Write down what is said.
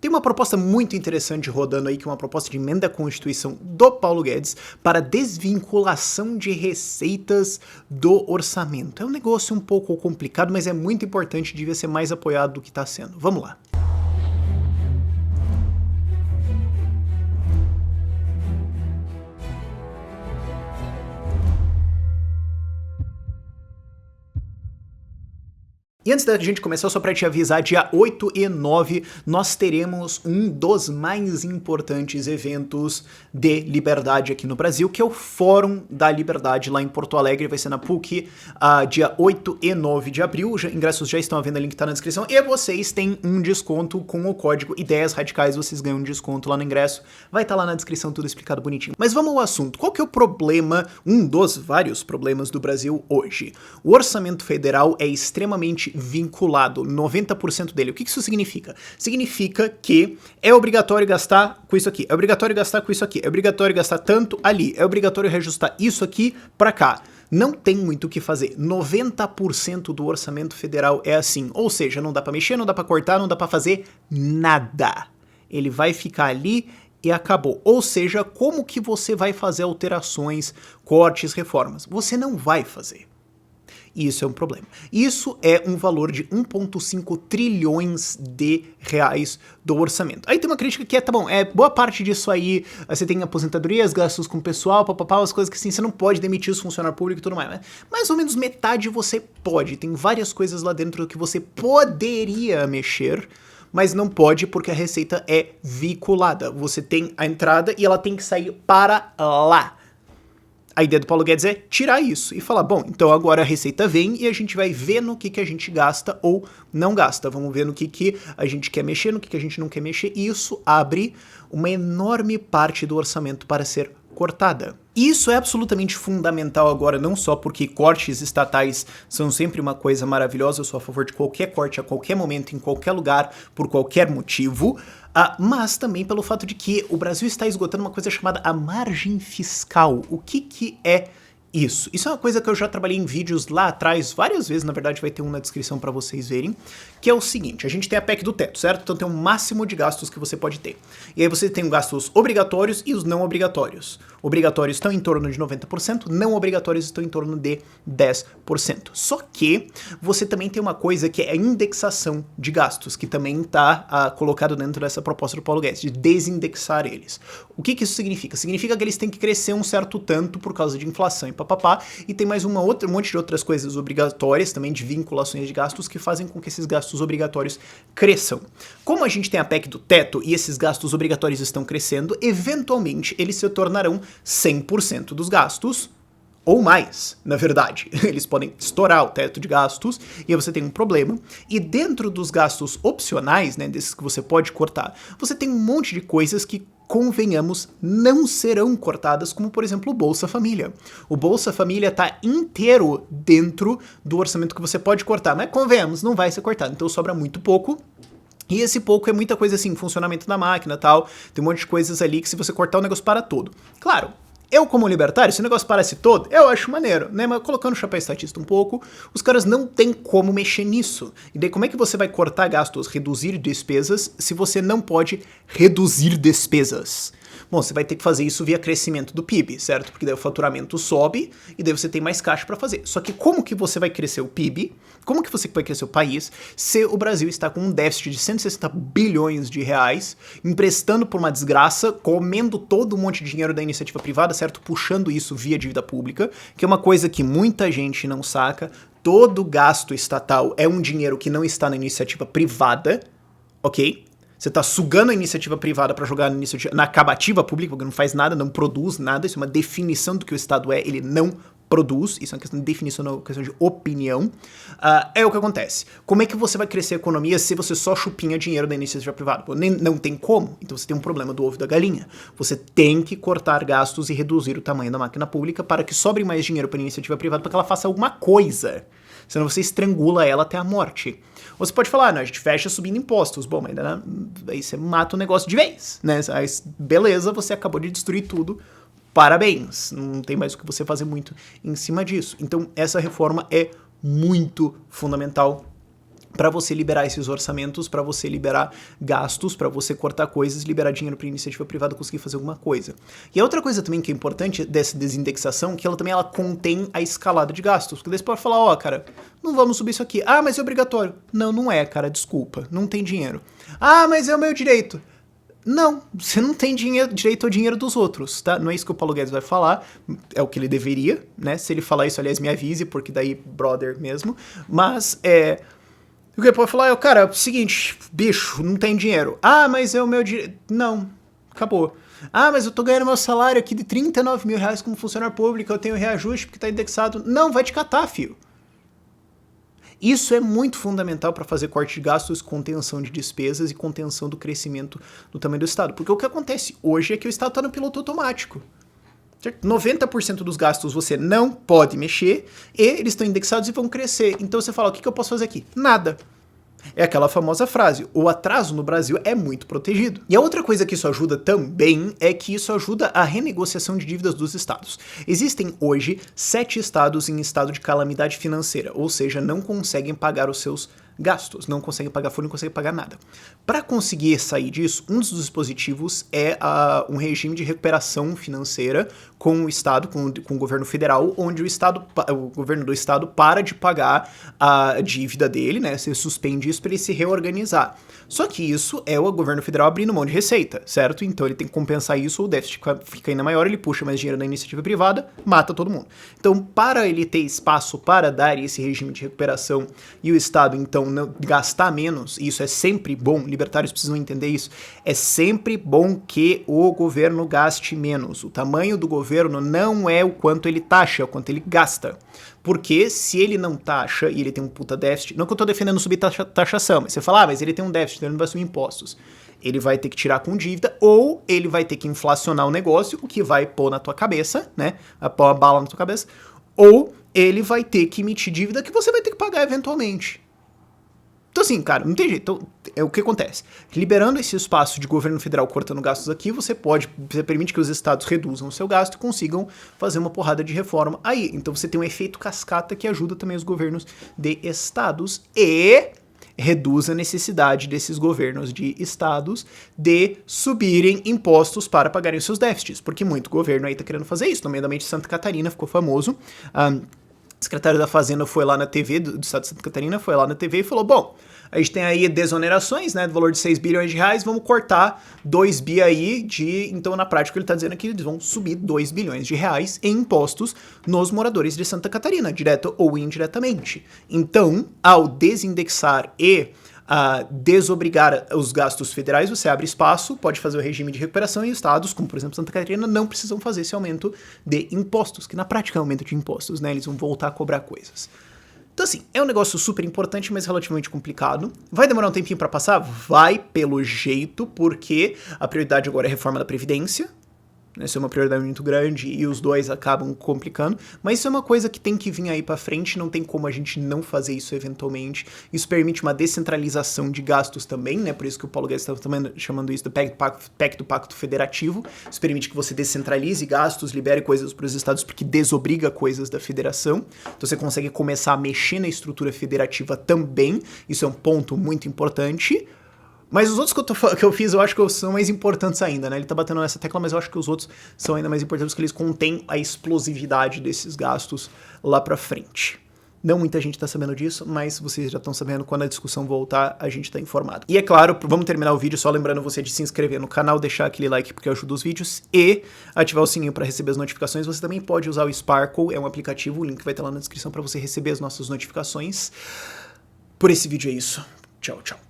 Tem uma proposta muito interessante rodando aí, que é uma proposta de emenda à Constituição do Paulo Guedes para desvinculação de receitas do orçamento. É um negócio um pouco complicado, mas é muito importante, devia ser mais apoiado do que está sendo. Vamos lá. E antes da gente começar, só para te avisar, dia 8 e 9 nós teremos um dos mais importantes eventos de liberdade aqui no Brasil, que é o Fórum da Liberdade lá em Porto Alegre, vai ser na PUC, dia 8 e 9 de abril, ingressos já estão à venda, o link tá na descrição, e vocês têm um desconto com o código Ideias Radicais, vocês ganham um desconto lá no ingresso, vai estar lá na descrição tudo explicado bonitinho. Mas vamos ao assunto, qual que é o problema, um dos vários problemas do Brasil hoje? O orçamento federal é extremamente vinculado, 90% dele. O que isso significa? Significa que é obrigatório gastar com isso aqui, é obrigatório gastar com isso aqui, é obrigatório gastar tanto ali, é obrigatório reajustar isso aqui pra cá. Não tem muito o que fazer. 90% do orçamento federal é assim. Ou seja, não dá pra mexer, não dá pra cortar, não dá pra fazer nada. Ele vai ficar ali e acabou. Ou seja, como que você vai fazer alterações, cortes, reformas? Você não vai fazer. E isso é um problema. Isso é um valor de 1,5 trilhões de reais do orçamento. Aí tem uma crítica que tá bom, boa parte disso aí, você tem aposentadorias, gastos com pessoal, papapá, as coisas que assim, você não pode demitir os funcionários públicos e tudo mais, né? Mais ou menos metade você pode, tem várias coisas lá dentro que você poderia mexer, mas não pode porque a receita é vinculada. Você tem a entrada e ela tem que sair para lá. A ideia do Paulo Guedes é tirar isso e falar, bom, então agora a receita vem e a gente vai ver no que a gente gasta ou não gasta. Vamos ver no que a gente quer mexer, no que a gente não quer mexer. E isso abre uma enorme parte do orçamento para ser cortada. E isso é absolutamente fundamental agora, não só porque cortes estatais são sempre uma coisa maravilhosa, eu sou a favor de qualquer corte a qualquer momento, em qualquer lugar, por qualquer motivo, mas também pelo fato de que o Brasil está esgotando uma coisa chamada a margem fiscal. O que é isso? Isso é uma coisa que eu já trabalhei em vídeos lá atrás, várias vezes, na verdade vai ter um na descrição para vocês verem, que é o seguinte, a gente tem a PEC do teto, certo? Então tem um máximo de gastos que você pode ter. E aí você tem os gastos obrigatórios e os não obrigatórios. Obrigatórios estão em torno de 90%, não obrigatórios estão em torno de 10%. Só que você também tem uma coisa que é a indexação de gastos, que também está colocado dentro dessa proposta do Paulo Guedes, de desindexar eles. O que isso significa? Significa que eles têm que crescer um certo tanto por causa de inflação e papapá, e tem mais um monte de outras coisas obrigatórias, também de vinculações de gastos, que fazem com que esses gastos obrigatórios cresçam. Como a gente tem a PEC do teto e esses gastos obrigatórios estão crescendo, eventualmente eles se tornarão 100% dos gastos, ou mais, na verdade. Eles podem estourar o teto de gastos e aí você tem um problema. E dentro dos gastos opcionais, né, desses que você pode cortar, você tem um monte de coisas que, convenhamos, não serão cortadas, como por exemplo o Bolsa Família. O Bolsa Família está inteiro dentro do orçamento que você pode cortar, mas convenhamos, não vai ser cortado, então sobra muito pouco. E esse pouco é muita coisa assim, funcionamento da máquina e tal, tem um monte de coisas ali que se você cortar o negócio para todo. Claro, eu como libertário, se o negócio parasse todo, eu acho maneiro, né, mas colocando o chapéu estatista um pouco, os caras não tem como mexer nisso. E daí como é que você vai cortar gastos, reduzir despesas, se você não pode reduzir despesas? Bom, você vai ter que fazer isso via crescimento do PIB, certo? Porque daí o faturamento sobe e daí você tem mais caixa para fazer. Só que como que você vai crescer o PIB? Como que você vai crescer o país se o Brasil está com um déficit de 160 bilhões de reais, emprestando por uma desgraça, comendo todo um monte de dinheiro da iniciativa privada, certo? Puxando isso via dívida pública, que é uma coisa que muita gente não saca. Todo gasto estatal é um dinheiro que não está na iniciativa privada, ok? Você está sugando a iniciativa privada para jogar na acabativa pública, porque não faz nada, não produz nada. Isso é uma definição do que o Estado é, ele não produz. Isso é uma questão de definição, não é uma questão de opinião. É o que acontece. Como é que você vai crescer a economia se você só chupinha dinheiro da iniciativa privada? Não tem como. Então você tem um problema do ovo e da galinha. Você tem que cortar gastos e reduzir o tamanho da máquina pública para que sobre mais dinheiro para a iniciativa privada, para que ela faça alguma coisa. Senão você estrangula ela até a morte. Você pode falar, não, a gente fecha subindo impostos. Bom, mas aí você mata o negócio de vez, né? Aí, beleza, você acabou de destruir tudo. Parabéns. Não tem mais o que você fazer muito em cima disso. Então, essa reforma é muito fundamental para você liberar esses orçamentos, para você liberar gastos, para você cortar coisas, liberar dinheiro para iniciativa privada conseguir fazer alguma coisa. E a outra coisa também que é importante dessa desindexação, que ela contém a escalada de gastos. Porque daí você pode falar, ó, cara, não vamos subir isso aqui. Ah, mas é obrigatório. Não, não é, cara, desculpa, não tem dinheiro. Ah, mas é o meu direito. Não, você não tem direito ao dinheiro dos outros, tá? Não é isso que o Paulo Guedes vai falar, é o que ele deveria, né? Se ele falar isso, aliás, me avise, porque daí, brother mesmo. Mas, o que ele pode falar é, cara, é o seguinte, bicho, não tem dinheiro. Ah, mas é o meu direito. Não, acabou. Ah, mas eu tô ganhando meu salário aqui de 39 mil reais como funcionário público, eu tenho reajuste porque tá indexado. Não, vai te catar, filho. Isso é muito fundamental para fazer corte de gastos, contenção de despesas e contenção do crescimento do tamanho do Estado. Porque o que acontece hoje é que o Estado está no piloto automático. 90% dos gastos você não pode mexer e eles estão indexados e vão crescer. Então você fala, o que eu posso fazer aqui? Nada. É aquela famosa frase, o atraso no Brasil é muito protegido. E a outra coisa que isso ajuda também é que isso ajuda a renegociação de dívidas dos estados. Existem hoje 7 estados em estado de calamidade financeira, ou seja, não conseguem pagar os seus gastos, não conseguem pagar folha, não conseguem pagar nada. Para conseguir sair disso, um dos dispositivos é um regime de recuperação financeira com o Estado, com o governo federal, onde o governo do Estado para de pagar a dívida dele, né? Você suspende isso para ele se reorganizar. Só que isso é o governo federal abrindo mão de receita, certo? Então ele tem que compensar isso, o déficit fica ainda maior, ele puxa mais dinheiro da iniciativa privada, mata todo mundo. Então, para ele ter espaço para dar esse regime de recuperação e o Estado, então, não gastar menos, e isso é sempre bom, libertários precisam entender isso, é sempre bom que o governo gaste menos. O tamanho do governo não é o quanto ele taxa, é o quanto ele gasta. Porque se ele não taxa e ele tem um puta déficit, não que eu tô defendendo subir taxação, mas você fala, mas ele tem um déficit, então ele não vai subir impostos. Ele vai ter que tirar com dívida, ou ele vai ter que inflacionar o negócio, o que vai pôr na tua cabeça, né? Vai pôr a bala na tua cabeça, ou ele vai ter que emitir dívida que você vai ter que pagar eventualmente. Então assim, cara, não tem jeito. Então, é o que acontece. Liberando esse espaço de governo federal cortando gastos aqui, você permite que os estados reduzam o seu gasto e consigam fazer uma porrada de reforma aí. Então você tem um efeito cascata que ajuda também os governos de estados e reduz a necessidade desses governos de estados de subirem impostos para pagarem os seus déficits, porque muito governo aí tá querendo fazer isso, nomeadamente Santa Catarina ficou famoso. O secretário da Fazenda foi lá na TV, do estado de Santa Catarina, foi lá na TV e falou, bom, a gente tem aí desonerações, né, do valor de 6 bilhões de reais, vamos cortar 2 bi aí então na prática ele tá dizendo que eles vão subir 2 bilhões de reais em impostos nos moradores de Santa Catarina, direto ou indiretamente. Então, ao desindexar e desobrigar os gastos federais, você abre espaço, pode fazer o regime de recuperação e estados, como por exemplo Santa Catarina, não precisam fazer esse aumento de impostos, que na prática é um aumento de impostos, né? Eles vão voltar a cobrar coisas. Então assim, é um negócio super importante, mas relativamente complicado. Vai demorar um tempinho pra passar? Vai, pelo jeito, porque a prioridade agora é a reforma da Previdência. Essa é uma prioridade muito grande e os dois acabam complicando, mas isso é uma coisa que tem que vir aí pra frente, não tem como a gente não fazer isso eventualmente. Isso permite uma descentralização de gastos também, né? Por isso que o Paulo Guedes estava também chamando isso do PEC do Pacto Federativo. Isso permite que você descentralize gastos, libere coisas para os estados, porque desobriga coisas da federação. Então você consegue começar a mexer na estrutura federativa também. Isso é um ponto muito importante. Mas os outros que eu fiz, eu acho que são mais importantes ainda, né? Ele tá batendo nessa tecla, mas eu acho que os outros são ainda mais importantes porque eles contêm a explosividade desses gastos lá pra frente. Não muita gente tá sabendo disso, mas vocês já estão sabendo, quando a discussão voltar, a gente tá informado. E é claro, vamos terminar o vídeo só lembrando você de se inscrever no canal, deixar aquele like porque ajuda os vídeos e ativar o sininho para receber as notificações. Você também pode usar o Sparkle, é um aplicativo, o link vai estar lá na descrição para você receber as nossas notificações. Por esse vídeo é isso. Tchau, tchau.